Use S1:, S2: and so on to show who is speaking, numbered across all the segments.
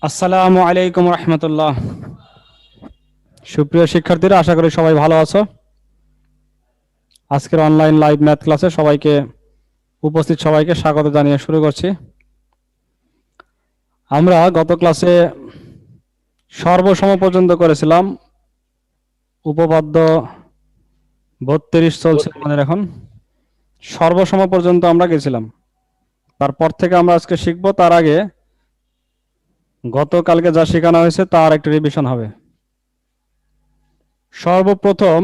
S1: আসসালামু আলাইকুম রহমতুল্লাহ। সুপ্রিয় শিক্ষার্থীরা, আশা করি সবাই ভালো আছো। আজকের অনলাইন লাইভ ম্যাথ ক্লাসে উপস্থিত সবাইকে স্বাগত জানিয়ে শুরু করছি। আমরা গত ক্লাসে সর্বসম পর্যন্ত করেছিলাম। উপপাদ্য 32 চলছে আমাদের এখন। সর্বসম পর্যন্ত আমরা গেছিলাম। তারপর থেকে আমরা আজকে শিখব। তার আগে গতকালকে যা শেখানো হয়েছে তার একটা রিভিশন হবে। সর্বপ্রথম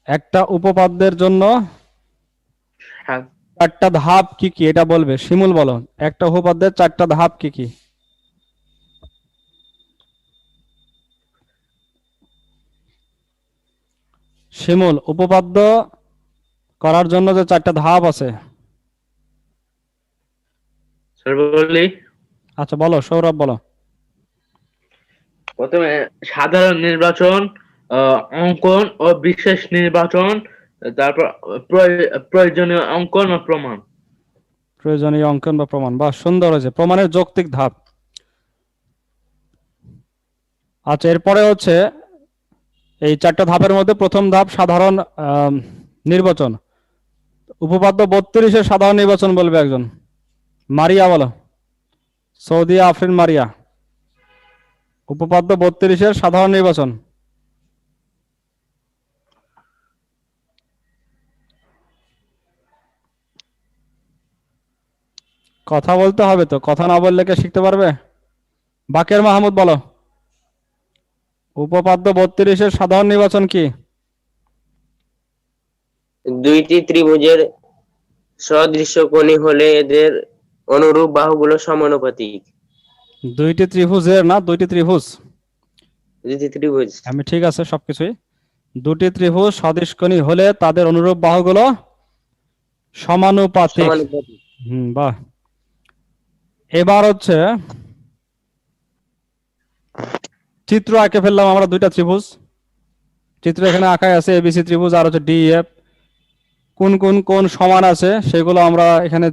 S1: একটা উপপাদ্যের জন্য চারটা ধাপ কি কি এটা বলবে। শিমুল বলো, একটা উপপাদ্যের চারটা ধাপ কি কি? শিমুল, উপপাদ্য করার জন্য যে চারটা ধাপ আছে। আচ্ছা বলো, সৌরভ বলো।
S2: প্রথমে সাধারণ নির্বাচন, অঙ্কন ও বিশেষ নির্বাচন, তারপর প্রয়োজনীয় অঙ্কন ও প্রমাণ।
S1: প্রয়োজনীয় অঙ্কন বা প্রমাণ, বা সুন্দর হয়েছে। প্রমাণের যৌক্তিক ধাপ। আচ্ছা, এরপরে হচ্ছে এই চারটা ধাপের মধ্যে প্রথম ধাপ সাধারণ নির্বাচন। উপপাদ্য 32-এর সাধারণ নির্বাচন বলবে একজন। মারিয়া বলো, সৌদি আফরিন মারিয়া। উপপাদ্য 32-এর সাধারণ নির্বাচন। কথা বলতে হবে তো, কথা না বললে কে শিখতে পারবে? বাকের মাহমুদ বলো, উপপাদ্য 32-এর সাধারণ নির্বাচন কি?
S3: দুইটি ত্রিভুজের সদৃশকোণী হলে এদের অনুরূপ বাহুগুলো সমানুপাতিক।
S1: দুইটি ত্রিভুজের না, দুইটি ত্রিভুজ।
S3: দুইটি ত্রিভুজ
S1: আমি ঠিক আছে সবকিছুই। দুটি ত্রিভুজ সদৃশকোণী হলে তাদের অনুরূপ বাহুগুলো সমানুপাতিক।
S3: সমানুপাতিক।
S1: বাহ। এবার হচ্ছে চিত্র আঁকে ফেললাম আমরা দুইটা ত্রিভুজ। চিত্র এখানে আঁকাই আছে, এবিসি ত্রিভুজ আর হচ্ছে ডিএফ। কোন কোন কোন সমান আছে সেগুলো আমরা এখানে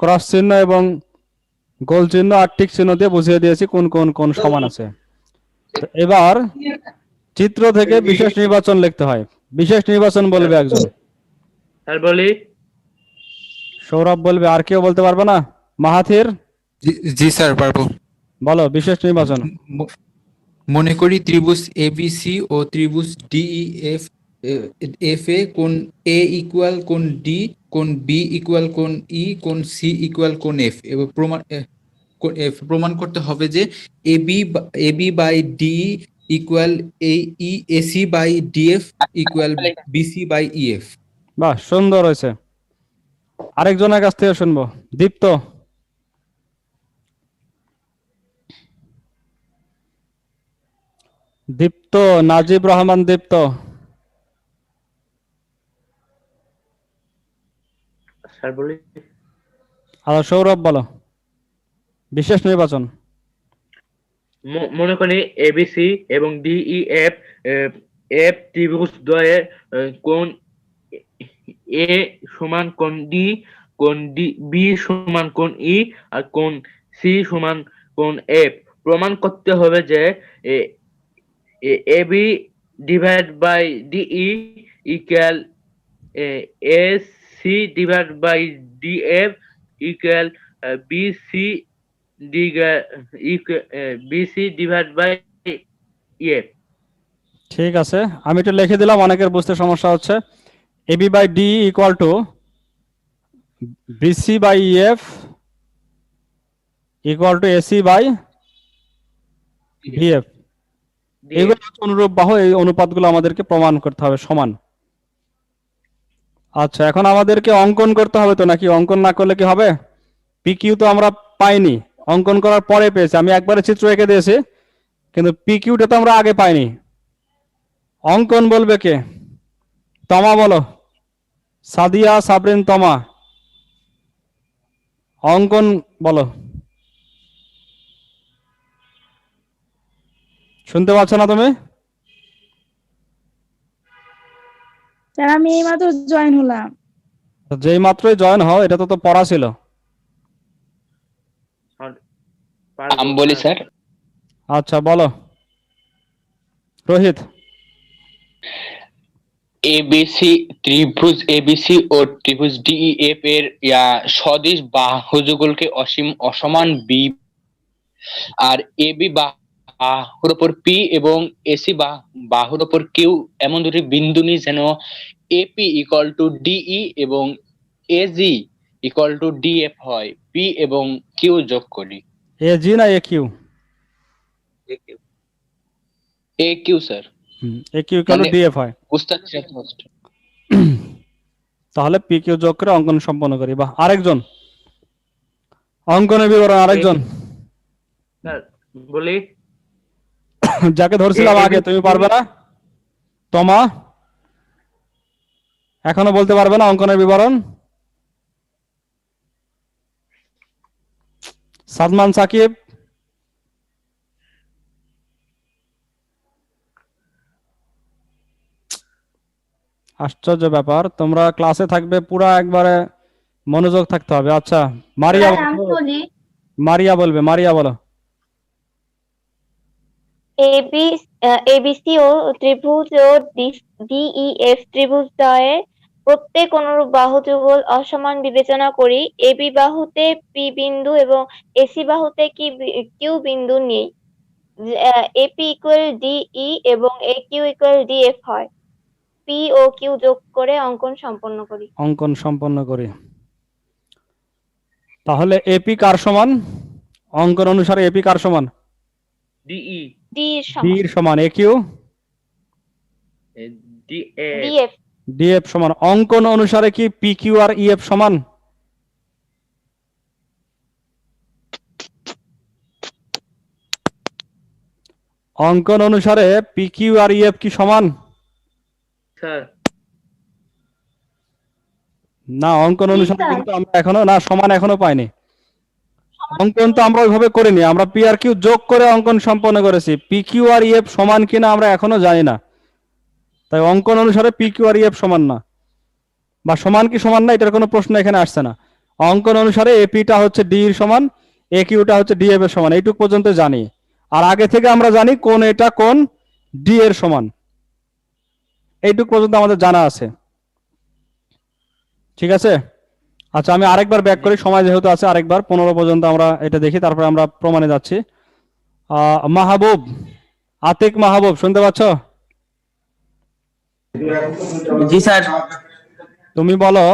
S1: ক্রস চিহ্ন এবং গোল চিহ্ন আর টিক চিহ্ন দিয়ে বুঝিয়ে দিয়েছি কোন কোন কোন সমান আছে। তো এবার চিত্র থেকে বিশেষ নির্বাচন লিখতে হয়। বিশেষ নির্বাচন বলবে একজন।
S2: স্যার বলি।
S1: সৌরভ বলবে, আর কেউ বলতে পারবে না? মাহাথির
S4: জি স্যার, পারবো।
S1: বলো বিশেষ নির্বাচন।
S4: মনে করি ত্রিভুজ এবিসি ও ত্রিভুজ ডিইএফ এফ এ কোণ এ ইকুয়াল কোণ ডি, কোণ বি ইকুয়াল কোণ ই, কোণ সি ইকুয়াল কোণ এফ। এবং প্রমাণ করতে হবে যে AB by D equal AC by DF equal BC by EF.
S1: বাহ, সুন্দর হয়েছে। আরেকজনের কাছ থেকে শুনবো। দীপ্ত। দীপ্ত, নাজিব রহমান দীপ্ত।
S2: স্যার বলি।
S1: আর সৌরভ বলো বিশেষ নির্বাচন।
S2: মনে করি এবিসি এবং ডিইএফ এফ ত্রিভুজ দ্বয়ের কোণ এ সমান কোণ ডি, কোণ ডি বি সমান কোণ ই, আর কোণ সি সমান কোণ এফ। প্রমাণ করতে হবে যে AB divide by DE equal AC divide by DF equal BC BC divide by EF.
S1: ঠিক আছে, আমি একটু লিখে দিলাম, অনেকের বুঝতে সমস্যা হচ্ছে। AB by D equal to BC by EF equal to AC by DF. এগুলো হচ্ছে অনুরূপ বাহু। এই অনুপাতগুলো আমাদেরকে প্রমাণ করতে হবে সমান। আচ্ছা, এখন আমাদেরকে অঙ্কন করতে হবে তো, নাকি? অঙ্কন না করলে কি হবে? পিকিউ তো আমরা পাইনি, অঙ্কন করার পরে পেয়েছি। আমি একবারে চিত্র এঁকে দিয়েছি, কিন্তু পিকিউটা তো আমরা আগে পাইনি। অঙ্কন বলবে কে? তমা বলো, সাদিয়া সাবরিন তমা। অঙ্কন বলো। শুনতে পাচ্ছ না তুমি?
S5: স্যার আমি এইমাত্র জয়েন হলাম।
S1: যেই মাত্রই জয়েন হও, এটা তো পড়া ছিল।
S6: আমি বলি স্যার,
S1: আচ্ছা বলো রোহিত।
S6: এবিসি ত্রিভুজ এবিসি ও ত্রিভুজ ডিইএফ এর সদিশ বাহুযুগলকে অসমান বি আর এবি বাহুর উপর পি এবং এসি বাহুর উপর কিউ এমন দুটি বিন্দু নিই যেন এপি ইকুয়াল টু ডিই এবং এজি ইকুয়াল টু ডিএফ হয়, পি এবং কিউ যোগ করি।
S1: এ জি না A Q?
S6: A Q sir,
S1: A Q equal to
S6: মানে
S1: ডিএফ হয়।
S6: বুঝতে পারছি না তো।
S1: তাহলে পি কিউ যোগ করে অঙ্কন সম্পন্ন করি। বাহ, আরেকজন অঙ্কনের বিবরণ, আরেকজন
S2: স্যার বলি,
S1: যাকে ধরছিলাম আগে, তুমি পারবে না? তোমা এখনো বলতে পারবে না অঙ্কনের বিবরণ? সাদমান সাকিব, আশ্চর্য ব্যাপার, তোমরা ক্লাসে থাকবে পুরা একবারে মনোযোগ থাকতে হবে। আচ্ছা মারিয়া,
S5: আমি বলি,
S1: মারিয়া বলবে, মারিয়া বলো।
S7: এবিসি ও ত্রিভুজ ও ডিইএফ ত্রিভুজদ্বয়ের প্রত্যেক অনুরূপ বাহু যুগল অসমান বিবেচনা করি। এবি বাহুতে পি বিন্দু এবং এসি বাহুতে কিউ বিন্দু নেই। এপি ইকুয়াল ডিই এবং এ কিউ ইকুয়াল ডিএফ হয়। পি ও কিউ যোগ করে অঙ্কন সম্পন্ন করি।
S1: অঙ্কন সম্পন্ন করি। তাহলে এপি কার সমান? অঙ্কন অনুসারে এপি কার সমান?
S2: ডিই
S7: ডি
S1: বি এর সমান। এ কিউ
S2: ডিএফ
S7: ডিএফ
S1: ডিএফ সমান। অঙ্কন অনুসারে কি পি কিউ আর ইএফ সমান? অঙ্কন অনুসারে পি কিউ আর ইএফ কি সমান?
S2: স্যার
S1: না, অঙ্কন অনুসারে
S5: স্যার।
S1: কিন্তু আমরা এখনো না সমান এখনো পাইনি। অঙ্কন তো আমরা ওইভাবে করিনি, আমরা পি আর কিউ যোগ করে অঙ্কন সম্পন্ন করেছি। পি কিউ আর ইএফ সমান কিনা আমরা এখনো জানি না, তাই অঙ্কন অনুসারে পি কিউ আর ইএফ সমান না, বা সমান কি সমান না এটার কোনো প্রশ্ন এখানে আসছে না। অঙ্কন অনুসারে এপিটা হচ্ছে ডি এর সমান, এ কিউটা হচ্ছে ডিএফ এর সমান, এইটুক পর্যন্ত জানি। আর আগে থেকে আমরা জানি কোন এটা কোন ডি এর সমান, এইটুক পর্যন্ত আমাদের জানা আছে। ঠিক আছে, আচ্ছা আমি আরেকবার ব্যাক করি, সময় যেহেতু আছে, আরেকবার 15 পর্যন্ত আমরা এটা দেখি, তারপরে আমরা প্রমাণে যাচ্ছি। মাহবুব, আতিক মাহবুব, শুনতে পাচ্ছ?
S8: জি স্যার।
S1: তুমি বলো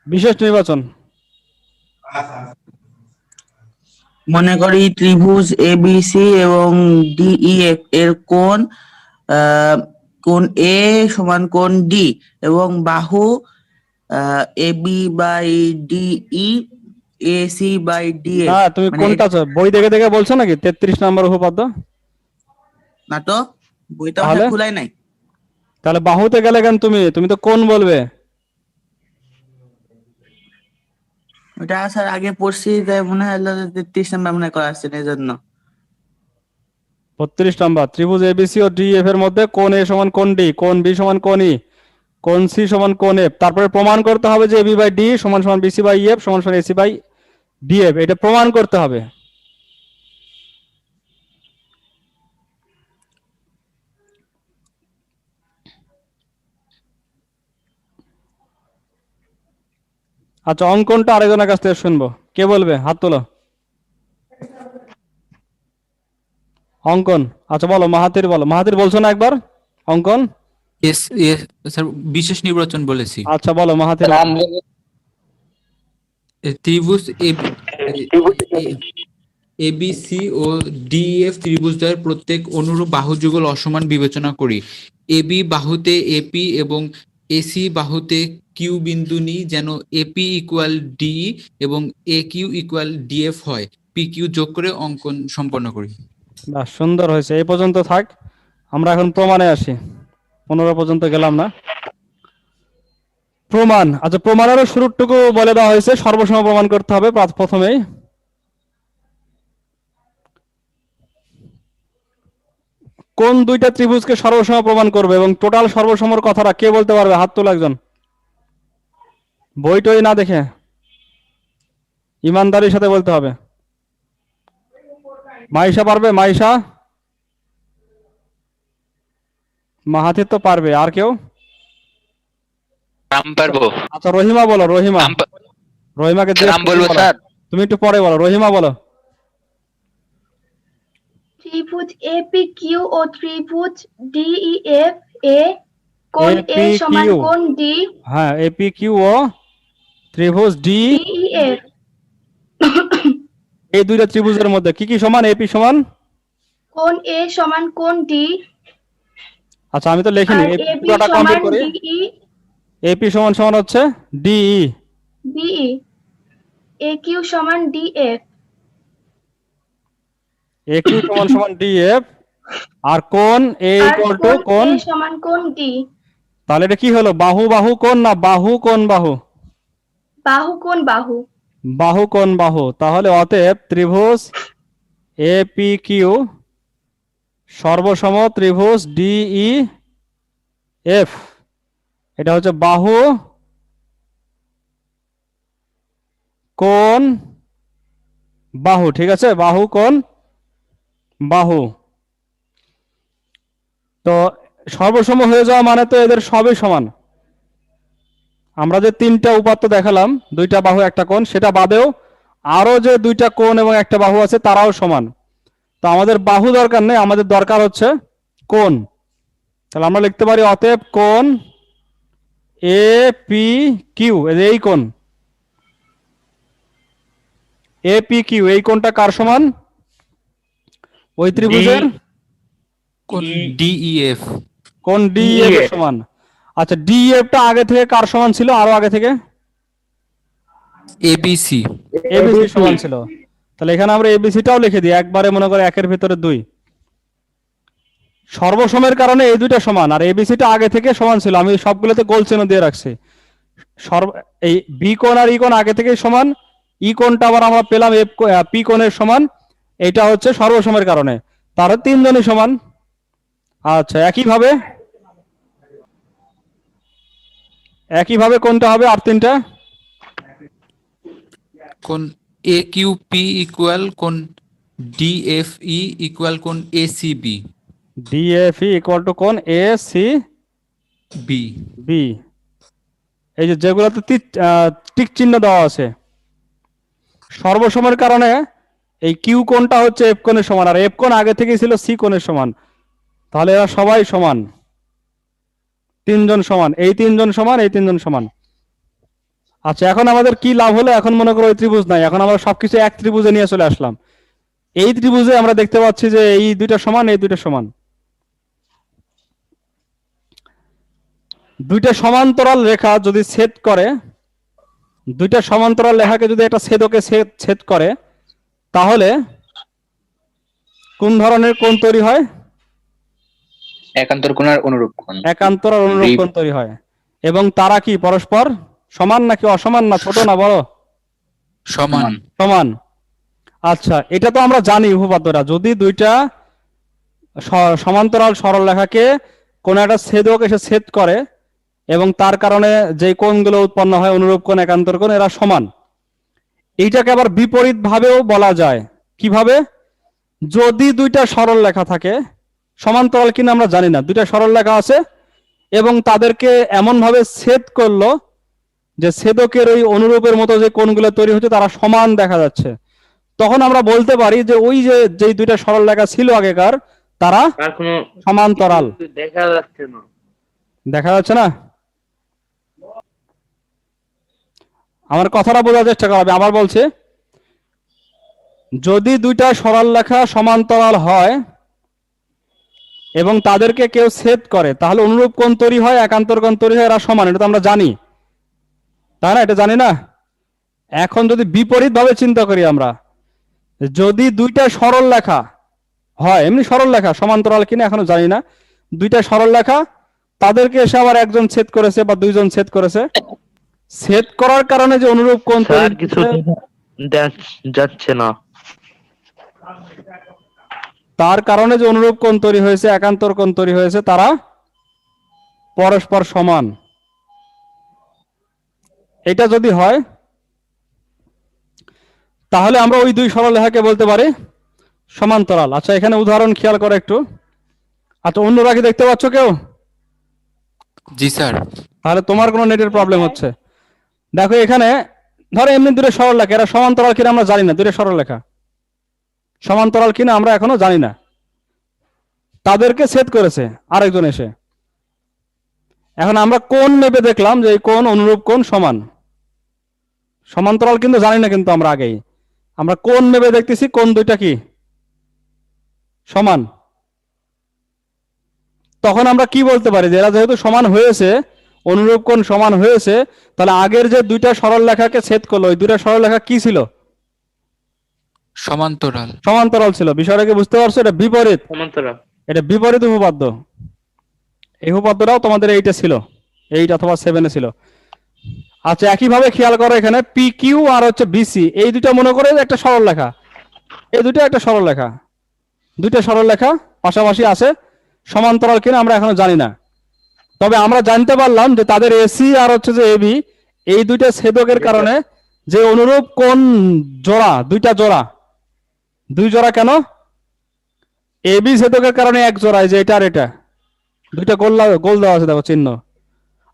S1: বিশেষ নির্বাচন।
S8: মনে করি ত্রিভুজ এবিসি এবং ডিইএফ এর কোণ এ সমান কোণ ডি এবং বাহু AB by DE AC by DA.
S1: না তুমি কোনটা বই দেখে দেখে বলছো নাকি 33 নম্বর উপপাদ্য?
S8: না তো, বইটা
S1: তাহলে?
S8: খোলাই নাই।
S1: তাহলে বাহুতে গেলে কেন তুমি? তুমি তো কোন বলবে।
S8: ওটা স্যার আগে পড়ছি, তাই মনে হয় 33 নাম্বার মনে করা আছে এই জন্য।
S1: 32 নম্বর, ত্রিভুজ এবিসি ও ডিএফ এর মধ্যে কোণ এ সমান কোণ ডি, কোণ বি সমান কোণ ই, কোণ সি সমান কোণ এফ। তারপরে প্রমাণ করতে হবে যে এবি বাই ডি সমান সমান বিসি বাই এফ সমান সমান এসি বাই ডিএফ, এটা প্রমাণ করতে হবে। আচ্ছা অঙ্কনটা আরেকজনের কাছ থেকে শুনবো, কে বলবে? হাত তোলো। অঙ্কন, আচ্ছা বলো, মাহাতির বলো। মাহাতির বলছো না একবার অঙ্কন?
S4: এস এস স্যার, বিশেষ নির্বাচন বলেছি।
S1: আচ্ছা বলো মাহাতির।
S4: ত্রিভুজ এবিসি ও ডিএফ ত্রিভুজদ্বয়ের প্রত্যেক অনুরূপ বাহুযুগল অসমান বিবেচনা করি। এবি বাহুতে এপি এবং এসি বাহুতে কিউ বিন্দু নিই যেন এপি ইকুয়াল ডি এবং এ কিউ ইকুয়াল ডিএফ হয়। পি কিউ যোগ করে অঙ্কন সম্পন্ন করি।
S1: বাহ, সুন্দর হয়েছে, এই পর্যন্ত থাক। আমরা এখন প্রমাণে আসি, 15 পর্যন্ত গেলাম না। প্রমাণ, আচ্ছা প্রমাণেরও শুরুটুকু বলে দেওয়া হয়েছে, সর্বসম প্রমাণ করতে হবে প্রথমেই। কোন দুইটা ত্রিভুজকে সর্বসম প্রমাণ করবে এবং টোটাল সর্বসমর কথাটা কে বলতে পারবে? হাত তোলো একজন, বই টই না দেখে, ইমানদারির সাথে বলতে হবে। মাইশা পারবে? মাইশা? মাহাতির তো পারবে, আর কেউ?
S6: নাম পারবো?
S1: আচ্ছা রহিমা বলো, রহিমা।
S6: নাম
S1: রহিমাকে দিয়ে
S6: নাম বলবো
S1: বলো।
S6: স্যার?
S1: তুমি একটু পরে বলো, রহিমা বলো।
S5: ত্রিভুজ এপিকিউ ও ত্রিভুজ ডিইএফ এ কোণ এ সমান
S1: APQ
S5: কোণ ডি
S1: হ্যাঁ, এপিকিউ ও ত্রিভুজ
S5: ডিইএফ
S1: এই দুইটা ত্রিভুজের মধ্যে কি কি সমান? এপি সমান,
S5: কোণ এ সমান কোণ ডি
S1: আচ্ছা আমি তো লিখিনি,
S5: আর
S1: এপি
S5: এবি
S1: পুরোটা কমপ্লিট
S5: সমান
S1: করি।
S5: ডিই
S1: এপি সমান সমান হচ্ছে ডিই,
S5: বিই একিউ সমান ডিএফ
S1: একিউ সমান সমান ডিএফ, আর কোণ এ
S5: আর
S1: ইকুয়াল টু
S5: কোণ
S1: কোণ।
S5: এ সমান কোণ ডি।
S1: তাহলে এটা কি হলো? বাহু বাহু কোণ না বাহু কোণ বাহু?
S5: বাহু কোণ বাহু।
S1: বাহু কোণ বাহু। তাহলে অতএব ত্রিভুজ এপিকিউ সর্বসম ত্রিভুজ ডিই এফ, এটা হচ্ছে বাহু কোণ বাহু, ঠিক আছে? বাহু কোণ বাহু। তো সর্বসম হয়ে যাওয়া মানে তো এদের সবই সমান। আমরা যে তিনটা উপাত্ত দেখালাম, দুইটা বাহু একটা কোণ, সেটা বাদেও আরো যে দুইটা কোণ এবং একটা বাহু আছে তারাও সমান। তো আমাদের বাহু দরকার নেই, আমাদের দরকার হচ্ছে কোণ। তাহলে আমরা লিখতে পারি অতএব কোণ এ পি কিউ, এই কোণ এ পি কিউ, এই কোণটা কার সমান? ওই ত্রিভুজের
S4: কোণ ডিইএফ।
S1: কোণ ডিএফ এর সমান। আচ্ছা ডিএফ টা আগে থেকে কার সমান ছিল? আরো আগে থেকে
S4: এবিসি।
S1: এবিসি সমান ছিল। তাহলে এখানে আমরা এবিসিটাও লিখে দিই, একবারে মনে করে একের ভিতরে দুই। সর্বসমের কারণে এই দুইটা সমান, আর এবিসিটা আগে থেকে সমান ছিল, আমি সবগুলোতে গোল চিহ্ন দিয়ে রাখছি। এই বি কোণ আর ই কোণ আগে থেকে সমান, ই কোণটা আবার আমরা পেলাম এফ পি কোণের সমান, এটা হচ্ছে সর্বসমের কারণে। তারা তিনজনই সমান। আচ্ছা একইভাবে কোনটা হবে আর তিনটা?
S4: কোণ এ কিউ পি ইকুয়াল কোণ ডিএফই ইকুয়াল কোণ এসিবি।
S1: ডিএফই ইকুয়াল টু কোণ এ সি
S4: বি।
S1: বি। এই যে যেগুলোতে টিক চিহ্ন দেওয়া আছে, সর্বসমের কারণে এই কিউ কোণটা হচ্ছে এফ কোণের সমান, আর এফ কোণ আগে থেকেই ছিল সি কোণের সমান। তাহলে এরা সবাই সমান, তিনজন সমান, এই তিনজন সমান, এই তিনজন সমান। আচ্ছা এখন আমাদের কি লাভ হলো? এখন মনে করো ওই ত্রিভুজ নাই, এখন আমরা সবকিছু এক ত্রিভুজে নিয়ে চলে আসলাম। এই ত্রিভুজে আমরা দেখতে পাচ্ছি যে এই দুইটা সমান, এই দুইটা সমান। দুইটা সমান্তরাল রেখা যদি ছেদ করে, দুইটা সমান্তরাল রেখাকে যদি একটা ছেদকে ছেদ করে, তাহলে কোন ধরনের কোণ তৈরি হয়?
S6: একান্তর কোণ আর অনুরূপ কোণ।
S1: একান্তর আর অনুরূপ কোণ তৈরি হয়। এবং তারা কি পরস্পর সমান নাকি অসমান, না ছোট না বড়?
S4: সমান।
S1: সমান। আচ্ছা এটা তো আমরা জানি উপপাদ্যটা, যদি দুইটা সমান্তরাল সরল রেখাকে কোন একটা ছেদক এসে ছেদ করে এবং তার কারণে যে কোণগুলো উৎপন্ন হয় অনুরূপ কোণ একান্তর কোণ, এরা সমান। এইটাকে আবার বিপরীত ভাবেও বলা যায়। কিভাবে? যদি দুইটা সরল রেখা থাকে, সমান্তরাল কিনা আমরা জানি না, দুইটা সরল রেখা আছে এবং তাদেরকে এমন ভাবে ছেদ করলো যে ছেদকের ওই অনুরূপের মতো যে কোণগুলো তৈরি হচ্ছে তারা সমান দেখা যাচ্ছে, তখন আমরা বলতে পারি যে ওই যে দুইটা সরল রেখা ছিল আগেকার, তারা
S2: আর কোনো
S1: সমান্তরাল।
S2: দেখা যাচ্ছে না।
S1: দেখা যাচ্ছে না? আমার কথাটা বোঝার চেষ্টা করা হবে। আবার বলছে, যদি দুইটা সরল রেখা সমান্তরাল হয় এবং তাদেরকে কেউ ছেদ করে, তাহলে অনুরূপ কোণ তৈরি হয়, একান্তর কোণ তৈরি হয়, এরা সমান। এটা তো আমরা জানি, তাই না? এটা জানি না? এখন যদি বিপরীত ভাবে চিন্তা করি আমরা, যদি দুইটা সরল রেখা হয়, এমনি সরল রেখা, সমান্তরাল কিনা এখনো জানি না, দুইটা সরল রেখা, তাদেরকে এসে আবার একজন ছেদ করেছে বা দুইজন ছেদ করেছে, ছেদ করার কারণে যে অনুরূপ কোণ
S2: স্যার
S1: তৈরি
S2: কিছু যাচ্ছে না।
S1: তার কারণে যে অনুরূপ কোণ তৈরি হয়েছে, একান্তর কোণ তৈরি হয়েছে, তারা পরস্পর সমান। এটা যদি হয় তাহলে আমরা ওই দুই সরল রেখাকে বলতে পারি সমান্তরাল। আচ্ছা এখানে উদাহরণ খেয়াল করো একটু। আচ্ছা অন্যরা কি দেখতে পাচ্ছ কেউ?
S4: জি স্যার।
S1: তাহলে তোমার কোনো নেটের প্রবলেম
S7: স্যার।
S1: হচ্ছে। দেখো এখানে ধরো এমনি দুটো সরলরেখা, এরা সমান্তরাল কিনা আমরা জানি না, দুটো সরলরেখা সমান্তরাল কিনা আমরা এখনো জানি না। তাদেরকে ছেদ করেছে আরেকজন এসে। এখন আমরা কোণ মেপে দেখলাম যে এই কোণ অনুরূপ কোণ সমান। সমান্তরাল কিন্তু জানি না, কিন্তু আমরা আগেই আমরা কোণ মেপে দেখতেছি কোণ দুইটা কি সমান। তখন আমরা কি বলতে পারি যে এরা যেহেতু সমান হয়েছে, অনুরূপ কোণ সমান হয়েছে, তাহলে আগের যে দুইটা সরলরেখাকে ছেদ করলো ওই দুইটা সরলরেখা কি ছিল?
S4: সমান্তরাল।
S1: সমান্তরাল ছিল। বিষয়টা কি বুঝতে পারছো? এটা বিপরীত,
S2: সমান্তরাল।
S1: এটা বিপরীত উপপাদ্য। এই উপপাদ্যটাও তোমাদের এইটা ছিল, 8 অথবা 7 এ ছিল। আচ্ছা একইভাবে খেয়াল করো এখানে পি কিউ আর হচ্ছে বিসি, এই দুইটা মনে করে একটা সরলরেখা, এই দুইটা একটা সরলরেখা, দুইটা সরলরেখা পাশাপাশি আছে, সমান্তরাল কিনা আমরা এখনো জানি না। তবে আমরা জানতে পারলাম যে তাদের এসি আর হচ্ছে যে এবি, এই দুইটা ছেদকের কারণে যে অনুরূপ কোণ জোড়া, দুইটা জোড়া, দুই জোড়া কেন? এবি ছেদকের কারণে এক জোড়া, এই যে এটা আর এটা দুইটা গোল দেওয়া আছে দেখো চিহ্ন,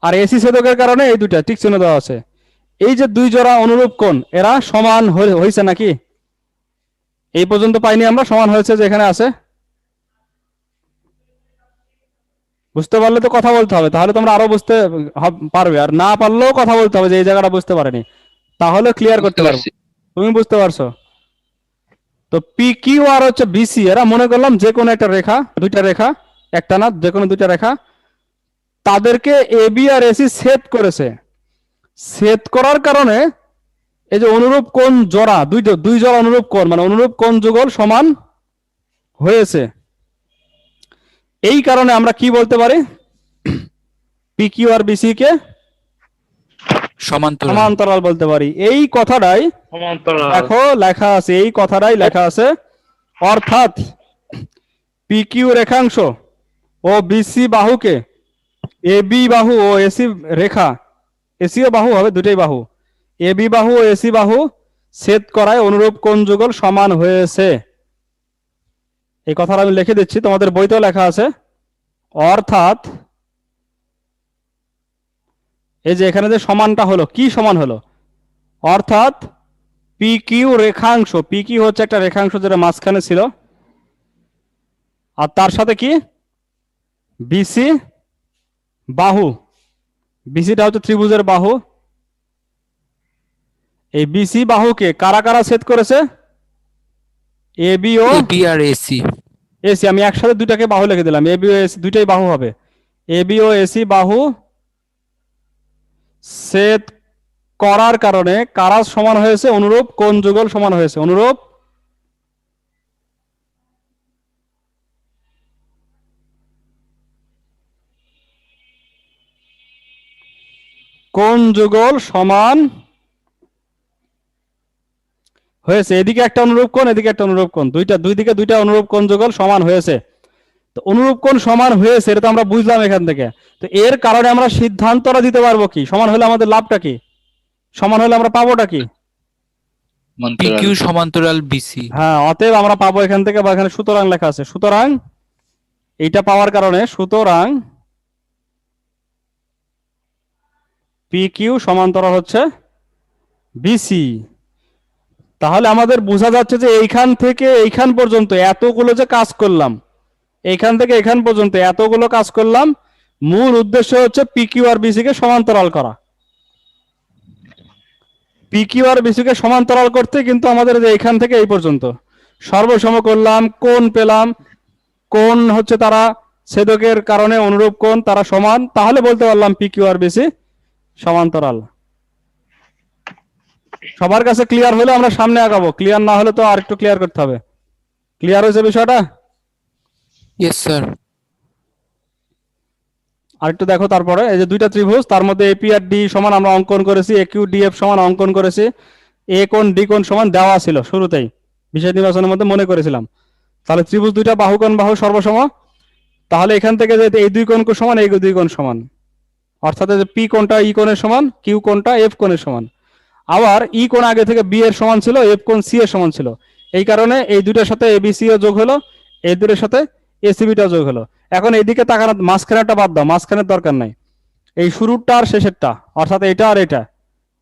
S1: আর এসি ছেদকের কারণে এই দুইটা টিক চিহ্ন দেওয়া আছে। এই যে দুই জোড়া অনুরূপ কোণ এরা সমান হয়েছে নাকি? এই পর্যন্ত পাইনি আমরা, সমান হয়েছে যে এখানে আছে। বুঝতে পারলে তো কথা বলতে হবে, তাহলে তোমরা আরো বুঝতে পারবে, আর না পারলেও কথা বলতে হবে যে এই জায়গাটা বুঝতে পারেনি, তাহলে ক্লিয়ার করতে পারবো। তুমি বুঝতে পারছো? তো পি কিউ আর হচ্ছে বিসি, এরা মনে করলাম যে কোনো একটা রেখা, দুইটা রেখা, একটা না যে কোনো দুইটা রেখা, তাদেরকে এবি আর এসি ছেদ করেছে। ছেদ করার কারণে এই যে অনুরূপ কোণ জোড়া, দুই জোড়া অনুরূপ কোণ মানে অনুরূপ কোণ যুগল সমান হয়েছে। এই কারণে আমরা কি বলতে পারি? পি কিউ আর বিসি কে
S4: সমান্তরাল।
S1: সমান্তরাল বলতে পারি। এই কথাটাই
S2: সমান্তরাল।
S1: দেখো লেখা আছে, এই কথাটাই লেখা আছে, অর্থাৎ পি কিউ রেখাংশ ও বিসি বাহুকে এবি বাহু ও এসি রেখা, এসিও বাহু হবে, দুটোই বাহু, এবি বাহু ও এসি বাহু ছেদ করায় অনুরূপ কোণ যুগল সমান হয়েছে। এই কথাটা আমি লিখে দিচ্ছি, তোমাদের বইতেও লেখা আছে। অর্থাৎ এই যে এখানে যে সমানটা হলো, কি সমান হলো? অর্থাৎ পি কিউ রেখাংশ, পি কিউ হচ্ছে একটা রেখাংশ যেটা মাঝখানে ছিল, আর তার সাথে কি বিসি বাহু, বিসিটা হচ্ছে ত্রিভুজের বাহু, এই বিসি বাহুকে কারা কারা ছেদ করেছে? এবি ও
S4: এবি আর এসি।
S1: এসি, আমি একসাথে দুইটাকে বাহু লিখে দিলাম, এবি ও এসি দুইটাই বাহু হবে। এবি ও এসি বাহু ছেদ করার কারণে কারা সমান হয়েছে? অনুরূপ কোণ যুগল সমান হয়েছে। অনুরূপ কোণ যুগল সমান হয়েছে। এদিকে একটা অনুরূপ কোণ, এদিকে একটা অনুরূপ কোণ, দুই দিকে দুইটা অনুরূপ কোণ যুগল সমান হয়েছে। তো অনুরূপ কোণ সমান হয়েছে এটা তো আমরা বুঝলাম এখান থেকে। তো এর কারণে আমরা সিদ্ধান্তটা দিতে পারবো কি? সমান হলে আমাদের লাভটা কি? সমান হলে আমরা পাবোটা কি?
S4: পি কিউ সমান্তরাল বিসি।
S1: হ্যাঁ, অতএব আমরা পাবো এখান থেকে, বা এখানে সুতরাং লেখা আছে, সুতরাং এইটা পাওয়ার কারণে সুতরাং পি কিউ সমান্তরাল হচ্ছে বিসি। তাহলে আমাদের বোঝা যাচ্ছে যে এইখান থেকে এইখান পর্যন্ত এতগুলো যে কাজ করলাম, এইখান থেকে এখান পর্যন্ত এতগুলো কাজ করলাম, মূল উদ্দেশ্য হচ্ছে পি কিউ আর বিসি কে সমান্তরাল করা। পি কিউ আর বিসি কে সমান্তরাল করতে কিন্তু আমাদের যে এইখান থেকে এই পর্যন্ত সর্বসম করলাম, কোণ পেলাম, কোণ হচ্ছে তারা ছেদকের কারণে অনুরূপ কোণ, তারা সমান, তাহলে বলতে পারলাম পি কিউ আর বিসি সমান্তরাল। সবার কাছে ক্লিয়ার হলে আমরা সামনে আগাবো, ক্লিয়ার না হলে তো আর একটু ক্লিয়ার করতে হবে। ক্লিয়ার হয়েছে বিষয়টা?
S4: Yes sir.
S1: আরেকটু দেখো, তারপরে এই যে দুইটা ত্রিভুজ, তার মধ্যে এপি আর ডি সমান আমরা অঙ্কন করেছি, এ কিউ ডি এফ সমান অঙ্কন করেছি, এ কোণ ডি কোণ সমান দেওয়া ছিল শুরুতেই বিষয় নির্বাচনের মধ্যে মনে করেছিলাম। তাহলে ত্রিভুজ দুইটা বাহু কোণ বাহু সর্বসম, তাহলে এখান থেকে যে এই দুই কোণ সমান, এই দুই কোণ সমান, অর্থাৎ যে পি কোণটা ই কোণের সমান, কিউ কোণটা এফ কোণের সমান। আবার ই কোণ আগে থেকে বি এর সমান ছিল, এফ কোণ সি এর সমান ছিল। এই কারণে এই দুইটার সাথে এবিসিও যোগ হলো, এই দুটোর সাথে এসিবিটাও যোগ হলো। এখন এইদিকে তাকানো, মাঝখানেটা বাদ দাও, মাঝখানের দরকার নাই। এই শুরুরটা আর শেষেরটা, অর্থাৎ এটা আর এটা,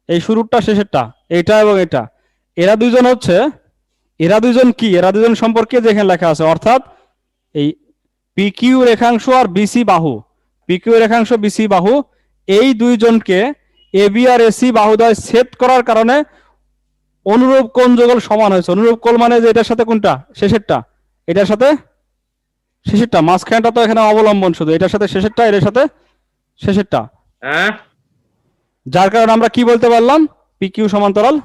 S1: এই শুরুরটা শেষেরটা, এটা এবং এটা, এরা দুইজন হচ্ছে, এরা দুইজন কি, এরা দুইজন সম্পর্কে যেখানে লেখা আছে, অর্থাৎ এই পিকিউ রেখাংশ আর বিসি বাহু, পিকিউ রেখাংশ বিসি বাহু, এই দুইজনকে এবি আর এসি বাহুদ্বয় ছেদ করার কারণে অনুরূপ কোণ যুগল সমান হয়েছে। অনুরূপ কোণ মানে যে এটার সাথে কোনটা, শেষেরটা, এটার সাথে শেষেরটা, মাঝখানটা তো এখানে অবলম্বন, শুধু এটার সাথে শেষেরটা, এটার সাথে শেষেরটা,
S2: হ্যাঁ
S1: যার কারণে আমরা কি বলতে পারলাম, পিকিউ সমান্তরাল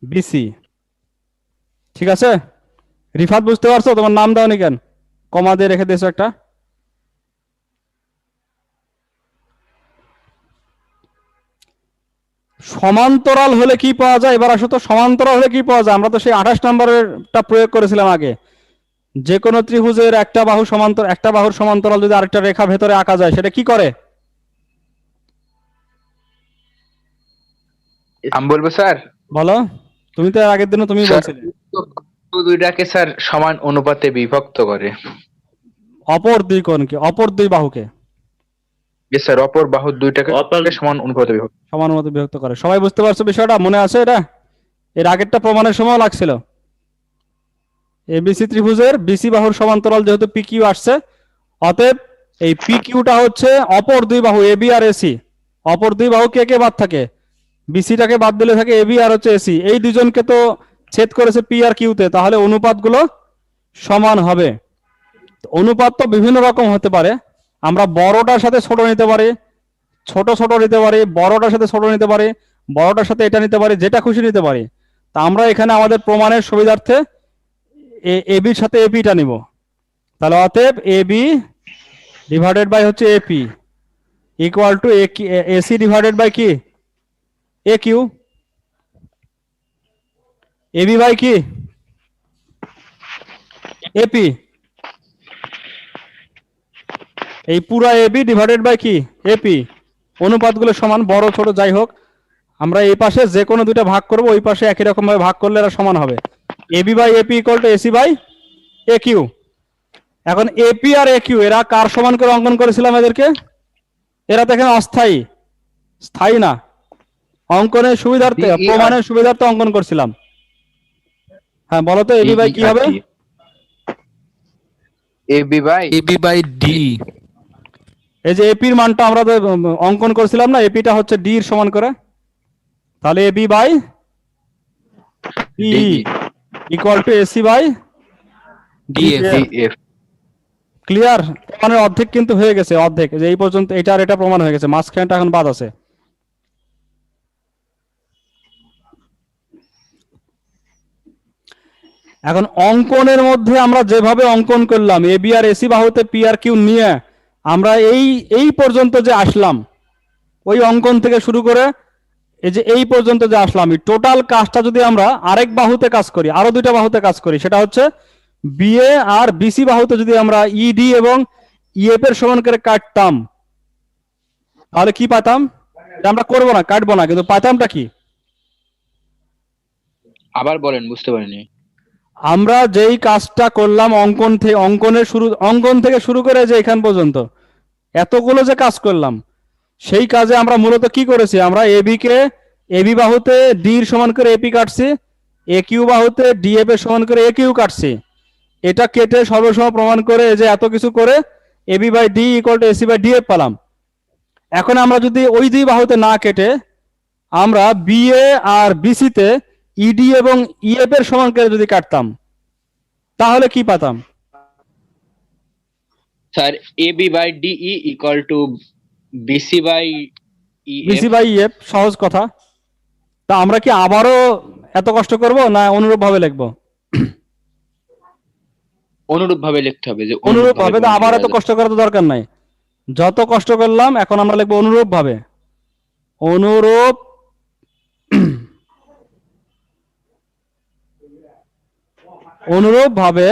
S1: বিসি। ঠিক আছে, রিফাত বুঝতে পারছো? তোমার নাম দাওনি কেন, কমা দিয়ে রেখে দিয়েছো একটা। সমান্তরাল হলে কি পাওয়া যায়, এবার আসো তো, সমান্তরাল হলে কি পাওয়া যায়? আমরা তো সেই 28 নম্বরেরটা প্রয়োগ করেছিলাম আগে, যে কোনো ত্রিভুজের একটা বাহু সমান্তর, একটা বাহুর সমান্তরাল যদি আরেকটা রেখা ভেতরে আঁকা যায়, সেটা কি করে?
S6: আমি বলবো স্যার,
S1: বলো, তুমি তো এর আগের দিনও তুমি বলছিলে।
S6: দুইটাকে স্যার সমান অনুপাতে বিভক্ত করে।
S1: অপর দুই কোণকে, অপর দুই বাহুকে
S6: স্যার অপর বাহু দুইটাকে সমান অনুপাতে বিভক্ত।
S1: সমান মতো বিভক্ত করে। সবাই বুঝতে পারছো বিষয়টা? মনে আছে এটা? এর আগেরটা প্রমাণের সময় লাগছিল। এবিসি ত্রিভুজের বিসি বাহুর সমান্তরাল যেহেতু পিকিউ আসছে, অতএব এই পিকিউটা হচ্ছে অপর দুই বাহু এবি আর এসি। অপর দুই বাহু কে কে বাদ থাকে? বিসিটাকে বাদ দিলে থাকে এবি আর হচ্ছে এসি। এই দুজনকে তো ছেদ করেছে পি আর কিউতে, তাহলে অনুপাতগুলো সমান হবে। অনুপাত তো বিভিন্ন রকম হতে পারে, আমরা বড়টার সাথে ছোট নিতে পারি, ছোট ছোট নিতে পারি, বড়টার সাথে ছোট নিতে পারি, বড়টার সাথে এটা নিতে পারি, যেটা খুশি নিতে পারি। তা আমরা এখানে আমাদের প্রমাণের সুবিধার্থে এবির সাথে এপিটা নিব। তাহলে অতএব এবি ডিভাইডেড বাই হচ্ছে AP equal to AC divided by কি, এ কিউ। এবি বাই কি, এপি। এই পুরা এবি ডিভাইডেড বাই কি, এপি। অনুপাতগুলো সমান, বড় ছোট যাই হোক, আমরা এই পাশে যে কোনো দুইটা ভাগ করব, ওই পাশে একই রকম ভাবে ভাগ করলে এরা সমান হবে। AB by AP equal to AC by A Q. এখন এপি আর এ কিউ এরা কার সমান করে অঙ্কন করেছিলাম এদেরকে? এরা তো এখানে অস্থায়ী, স্থায়ী না। অঙ্কনের সুবিধার্থে, প্রমাণের সুবিধার্থে অঙ্কন করছিলাম। হ্যাঁ বলো তো, এবি বাই কি হবে?
S6: AB by
S4: D.
S1: এই যে এপির মানটা আমরা তো অঙ্কন করছিলাম না, এপিটা হচ্ছে ডি এর সমান করে, তাহলে AB by D equal to AC by
S6: DF.
S1: Clear? প্রমাণের অর্ধেক কিন্তু হয়ে গেছে, অর্ধেক, যে এই পর্যন্ত এটা আর এটা প্রমাণ হয়ে গেছে, মাঝখানটা এখন বাদ আছে। এখন অঙ্কনের মধ্যে আমরা যেভাবে অঙ্কন করলাম এবি আর এসি বাহুতে পি আর কিউ নিয়ে, আমরা এই পর্যন্ত যে আসলাম, ওই অঙ্কন থেকে শুরু করে এই যে এই পর্যন্ত যে আসলাম, এই টোটাল কাজটা যদি আমরা আরেক বাহুতে কাজ করি, আরো দুইটা বাহুতে কাজ করি, সেটা হচ্ছে বিএ আর বিসি বাহুতে যদি আমরা ইডি এবং ইএফ এর সমান করে কাটতাম, তাহলে কি পাতাম? আমরা করবো না, কাটবো না, কিন্তু পাতামটা কি?
S6: আবার বলেন, বুঝতে পারিনি।
S1: আমরা যেই কাজটা করলাম অঙ্কন থেকে শুরু করে যে এখান পর্যন্ত এতগুলো যে কাজ করলাম, সেই কাজে আমরা মূলত কি করেছি? আমরা এবি বাহুতে ডি এর সমান করে এপি কাটছি, এ কিউ বাহুতে ডিএফ এর সমান করে এ কিউ কাটছি। এটা কেটে সর্বসময় প্রমাণ করে যে এত কিছু করে AB by D equal to AC by DF পেলাম। এখন আমরা যদি ওই দুই বাহুতে না কেটে আমরা বিএ আর বিসিতে ইডি এবং ইএফ এর সমান করে যদি কাটতাম, তাহলে কি পাতাম?
S6: Sir AB by DE equal to BC by
S1: BC by EF, সহজ কথা। তা আমরা কি আবারও এত কষ্ট করব, না অনুরূপ ভাবে লিখবো?
S6: অনুরূপ ভাবে লিখতে হবে, যে
S1: অনুরূপ ভাবে, তো আবার এত কষ্ট করার তো দরকার নাই। যত কষ্ট করলাম, এখন আমরা লিখবো অনুরূপ ভাবে। অনুরূপ অনুরূপ ভাবে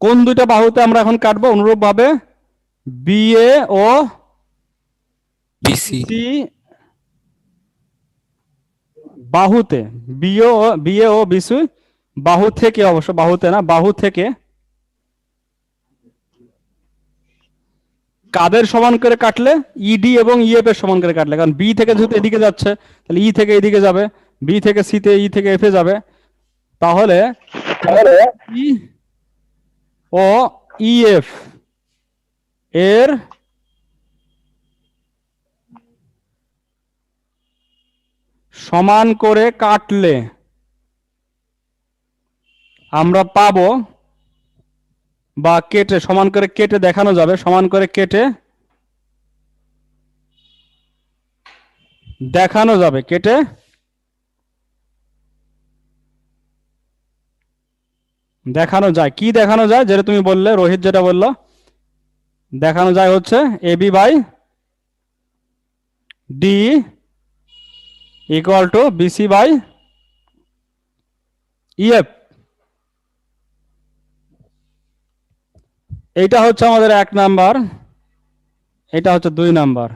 S1: কোন দুইটা বাহুতে আমরা এখন কাটবো অনুরূপ ভাবে? বিএ ও
S4: বিসি।
S1: বাহুতে, বিএ ও বিসি বাহু থেকে, অবশ্য বাহুতে না, বাহু থেকে কাদের সমান করে কাটলে, ইডি এবং ইএফ এর সমান করে কাটলে, কারণ বি থেকে যেহেতু এদিকে যাচ্ছে তাহলে ই থেকে এদিকে যাবে, বি থেকে সি তে, ই থেকে এফ এ যাবে, তাহলে ই ও ইএফ এর সমান করে কাটলে আমরা পাবো, বা কেটে সমান করে কেটে দেখানো যাবে, সমান করে কেটে দেখানো যাবে, কেটে দেখানো যায়। কি দেখানো যায়, যেটা তুমি বললে, রোহিত যেটা বললো, দেখানো যায় হচ্ছে AB by D equal to BC by EF. এইটা হচ্ছে আমাদের 1 নাম্বার, এটা হচ্ছে 2 নাম্বার।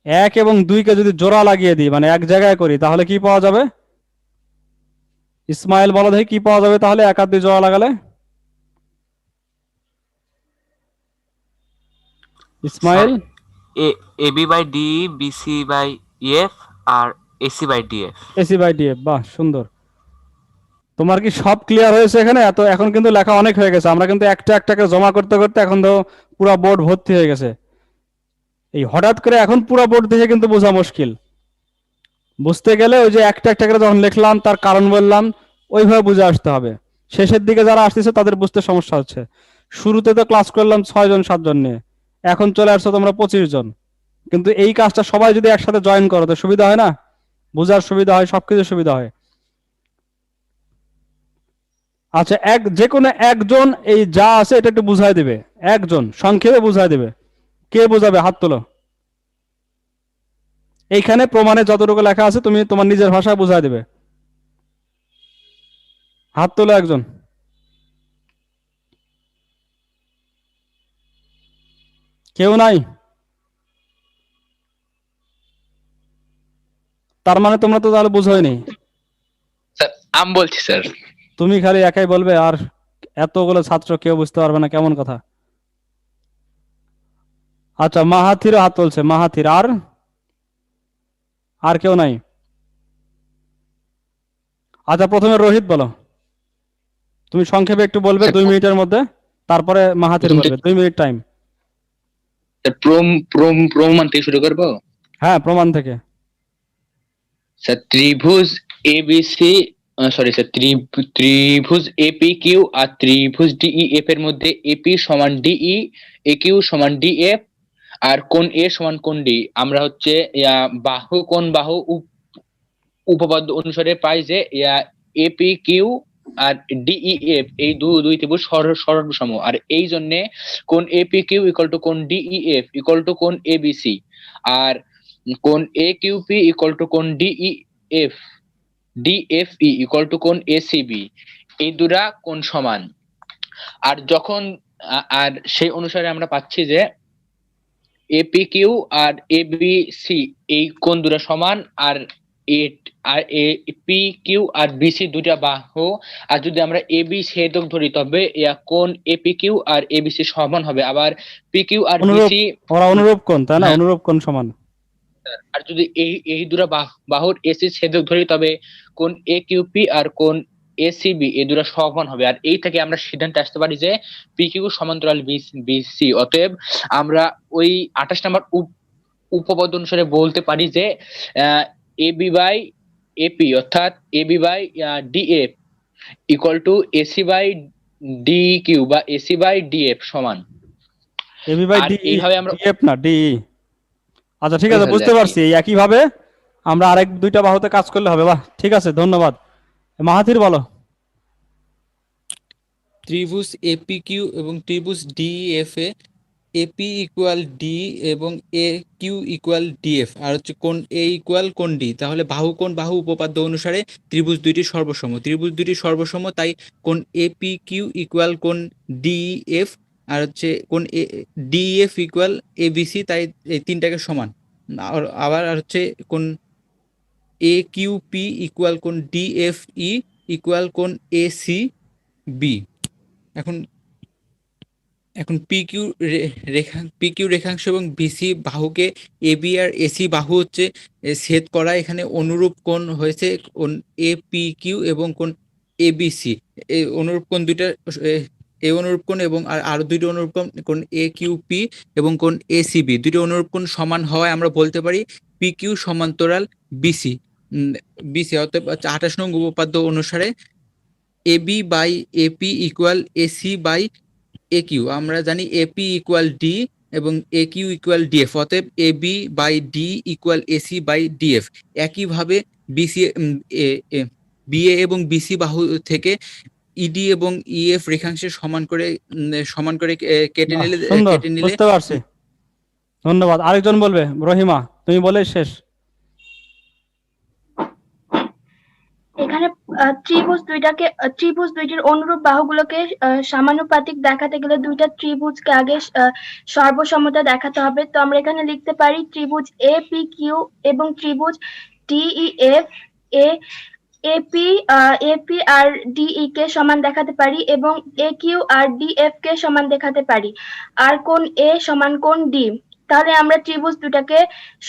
S1: 1 এবং 2 কে যদি জোড়া লাগিয়ে দিই, মানে এক জায়গায় করি, তাহলে কি পাওয়া যাবে? ইসমাইল বলো দেখি কি পাওয়া যাবে তাহলে 1 আর 2 জোড়া লাগালে? Ismail?
S9: AB by D, BC by EF আর AC by DF.
S1: AC by DF, বাহ সুন্দর। তোমার কি সব ক্লিয়ার হয়েছে এখানে? এত এখন কিন্তু লেখা অনেক হয়ে গেছে, আমরা কিন্তু একটা একটাকে জমা করতে করতে এখন তো পুরো বোর্ড ভর্তি হয়ে গেছে। এই হঠাৎ করে এখন পুরো বোর্ড দেখে কিন্তু বোঝা মুশকিল। বুঝতে গেলে ওই যে একটা একটা করে যখন লিখলাম, তার কারণ বললাম, ওইভাবে বুঝে আসতে হবে। শেষের দিকে যারা আসতেছে তাদের বুঝতে সমস্যা হচ্ছে। শুরুতে তো ক্লাস করলাম 6 জন 7 জন নিয়ে, এখন চলে আসছো তোমরা 25 জন। কিন্তু এই কাজটা সবাই যদি একসাথে জয়েন করো তো সুবিধা হয় না? বোঝার সুবিধা হয়, সবকিছু সুবিধা হয়। আচ্ছা, যে কোনো একজন এই যা আছে এটা একটু বুঝাই দেবে, একজন সংক্ষেপে বুঝাই দেবে। কে বোঝাবে? হাত তোলো। এইখানে প্রমাণে যতটুকু লেখা আছে তুমি তোমার নিজের ভাষায় বুঝাই দেবে। হাত তোলো একজন। কেউ নাই? তার মানে তোমরা তো তাহলে বুঝোইনি।
S6: স্যার আমি বলছি স্যার।
S1: তুমি খালি একাই বলবে আর এতগুলো ছাত্র কেউ বুঝতে পারবে না, কেমন কথা? আচ্ছা, মাহাথিরও হাত তুলছে, মাহাথির। আর কেউ নাই? আচ্ছা, প্রথমে রোহিত বলো, তুমি সংক্ষেপে একটু বলবে 2 মিনিটের মধ্যে, তারপরে মাহাথির বলবে। 2 মিনিট টাইম।
S6: প্রমাণ থেকে শুরু করবো।
S1: হ্যাঁ, প্রমাণ থেকে।
S6: স্যার ত্রিভুজ এবিসি, সরি স্যার, ত্রিভুজ এপি কিউ আর ত্রিভুজ ডিইএফ এর মধ্যে এপি সমান ডিই, এ কিউ সমান ডিএফ, আর কোণ এ সমান কোণ ডি। আমরা হচ্ছে কোণ বাহু উপপাদ্য অনুসারে পাই যে এপি কিউ আর ডিইএফ এই দুই ত্রিভুজ সর্বসম, আর এই জন্য কোণ এপি কিউ ইকুয়াল টু কোণ ডিইএফ ইকুয়াল টু কোণ এবিসি, আর কোণ এ কিউপি ইকুয়াল টু কোণ ডিএফই ইকুয়াল টু কোণ এসিবি। এই দুটা কোণ সমান। আর যখন আর সেই অনুসারে আমরা পাচ্ছি যে এপি কিউ আর এবিসি এই কোণ দুটা সমান, আর পি কিউ আর বিসি দুটা বাহু। আর যদি আমরা এবি ছেদক ধরি তবে কোণ এপি কিউ আর এবিসি সমান হবে। আবার পি কিউ আর বিসি
S1: ওরা অনুরূপ কোণ, তাই না? অনুরূপ কোণ সমান।
S6: আর যদি এই দুটা বাহুর এসি ছেদক ধরি তবে কোণ এ কিউপি আর কোণ এসিবি এই দুটো সমান হবে। আর এই থেকে আমরা সিদ্ধান্তে আসতে পারি যে পি কিউ সমান্তরাল বিসি। অতএব আমরা ওই 28 নম্বর উপপাদ্য অনুসারে বলতে পারি যে এবি বাই এপি অর্থাৎ AB by DF equal to AC by D Q বা এসি বাই ডিএফ সমান।
S1: এবি বাই ডি,
S6: এইভাবে আমরা
S1: ডিএফ না ডিই। আচ্ছা ঠিক আছে, বুঝতে পারছি। একই ভাবে আমরা আরেক দুইটা বাহুতে কাজ করলে হবে। বাহ, ঠিক আছে, ধন্যবাদ। মাহাথির বলো।
S4: ত্রিভুজ এপি কিউ এবং ত্রিভুজ ডিএফ এ এপি ইকুয়াল ডি এবং এ কিউ ইকুয়াল ডিএফ, আর হচ্ছে কোণ এ ইকুয়াল কোণ ডি। তাহলে বাহু উপপাদ্য অনুসারে ত্রিভুজ দুইটি সর্বসম, ত্রিভুজ দুইটি সর্বসম, তাই কোণ এপি কিউ ইকুয়াল কোণ ডিএফ, আর হচ্ছে কোণ ডিএফ ইকুয়াল এবিসি, তাই এই তিনটাকে সমান। আর হচ্ছে কোণ এ কিউ পি ইকুয়াল কোণ ডি এফ ই ইকুয়াল কোণ এ সি বি। এখন এখন পি কিউ রেখাংশ এবং BC বাহুকে A B R AC বাহু হচ্ছে ছেদ করা। এখানে অনুরূপ কোণ হয়েছে কোণ এ পি কিউ এবং কোণ এ বি সি। এই অনুরূপ কোণ দুইটা এই অনুরূপ কোণ এবং আরো দুইটা অনুরূপ কোণ এ কিউ পি এবং কোণ এ সি বি, দুইটা অনুরূপ কোণ সমান হওয়ায় আমরা বলতে পারি পি কিউ সমান্তরাল বিসি। বিসি অর্থাৎ 28 নং উপপাদ্য অনুসারে A B by AP equal AC by A Q. আমরা জানি এপি ইকুয়াল ডি এবং এ কিউ ইকুয়াল ডিএফ, অতএব A B by D equal AC by DF. একইভাবে বিসি বিএ এবং বিসি বাহু থেকে ইডি এবং ইএফ রেখাংশের সমান করে কেটে
S1: বাহ,
S4: নিলে
S1: সুন্দর, বুঝতে পারছি। ধন্যবাদ। আরেকজন বলবে, রহিমা তুমি বলে শেষ।
S5: এখানে ত্রিভুজ দুইটির অনুরূপ বাহুগুলোকে সমানুপাতিক দেখাতে গেলে দুইটা ত্রিভুজকে আগে সর্বসমতা দেখাতে হবে। তো আমরা এখানে লিখতে পারি ত্রিভুজ এ পি কিউ এবং ত্রিভুজ ডিই এফ এপি আর ডিই কে সমান দেখাতে পারি এবং এ কিউ আর ডিএফ কে সমান দেখাতে পারি। আর কোণ এ সমান কোণ ডি, তাহলে আমরা ত্রিভুজ দুটাকে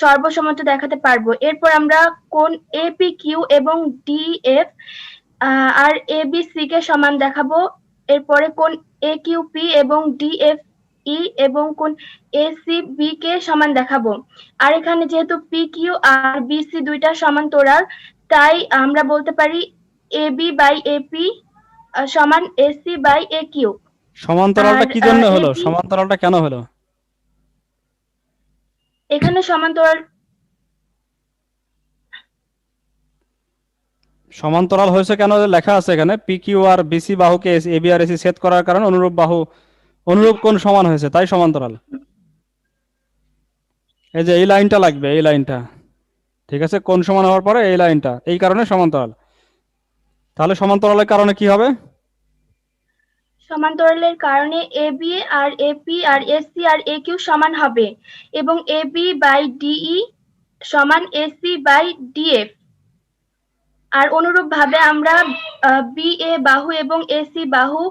S5: সর্বসমত দেখাতে পারবো। এরপর আমরা কোণ এপি কিউ এবং ডিএফ আর এবিসি কে সমান দেখাবো। এরপরে কোণ এ কিউ পি এবং ডিএফ ই এবং কোণ এসি বি কে সমান দেখাবো। আর এখানে যেহেতু পি কিউ আর বিসি দুইটা সমান্তরাল, তাই আমরা বলতে পারি এ বি বাই এপি সমান এসি বাই এ কিউ।
S1: সমান্তরালটা কি জন্য হলো? সমান্তরালটা কেন হলো?
S5: এখানে
S1: সমান্তরাল হয়েছে কেন লেখা আছে এখানে, P Q R BC বাহুকে AB আর এসি ছেদ করার কারণে অনুরূপ কোণ সমান হয়েছে, তাই সমান্তরাল। এই যে এই লাইনটা লাগবে, এই লাইনটা, ঠিক আছে, কোণ সমান হওয়ার পরে এই লাইনটা, এই কারণে সমান্তরাল। তাহলে সমান্তরালের কারণে কি হবে?
S5: সমান্তরালের কারণে AB R AP R AC R A Q সমান হবে এবং এবি বাই ডিই সমান এসি বাই ডিএফ। আর অনুরূপ ভাবে আমরা বিএ বাহু এবং এসি বাহু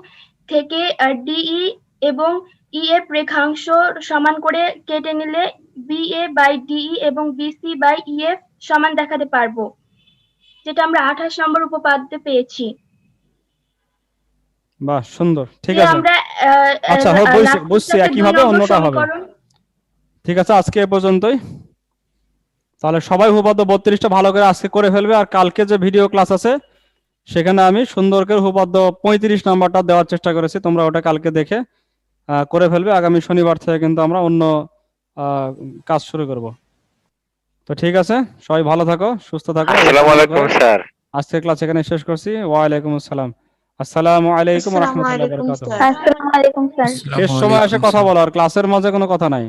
S5: থেকে ডিই এবং ইএফ রেখাংশ সমান করে কেটে নিলে বিএ বাই ডিই এবং বিসি বাই ইএফ সমান দেখাতে পারবো, যেটা আমরা 28 নম্বর উপপাদ্যে পেয়েছি।
S1: বাহ, সুন্দর, ঠিক
S5: যে
S1: আছে।
S5: আমরা
S1: আচ্ছা, বুঝছি, একইভাবে অন্যটা হবে। ঠিক আছে, আজকে এ পর্যন্তই। তাহলে সবাই উপপাদ্য 32টা ভালো করে আজকে করে ফেলবে, আর কালকে যে ভিডিও ক্লাস আছে সেখানে আমি সুন্দর করে উপপাদ্য 35 নাম্বারটা দেওয়ার চেষ্টা করেছি, তোমরা ওটা কালকে দেখে করে ফেলবে। আগামী শনিবার থেকে কিন্তু আমরা অন্য কাজ শুরু করব। তো ঠিক আছে, সবাই ভালো থাকো, সুস্থ থাকো।
S9: আসসালামু আলাইকুম স্যার।
S1: আজকের ক্লাস এখানে শেষ করছি। ওয়ালাইকুম আসসালাম। আসসালামু আলাইকুম ওয়া রাহমাতুল্লাহি ওয়া বারাকাতুহু।
S7: আসসালামু আলাইকুম স্যার।
S1: শেষ সময় এসে কথা বলো, আর ক্লাসের মাঝে কোনো কথা নাই।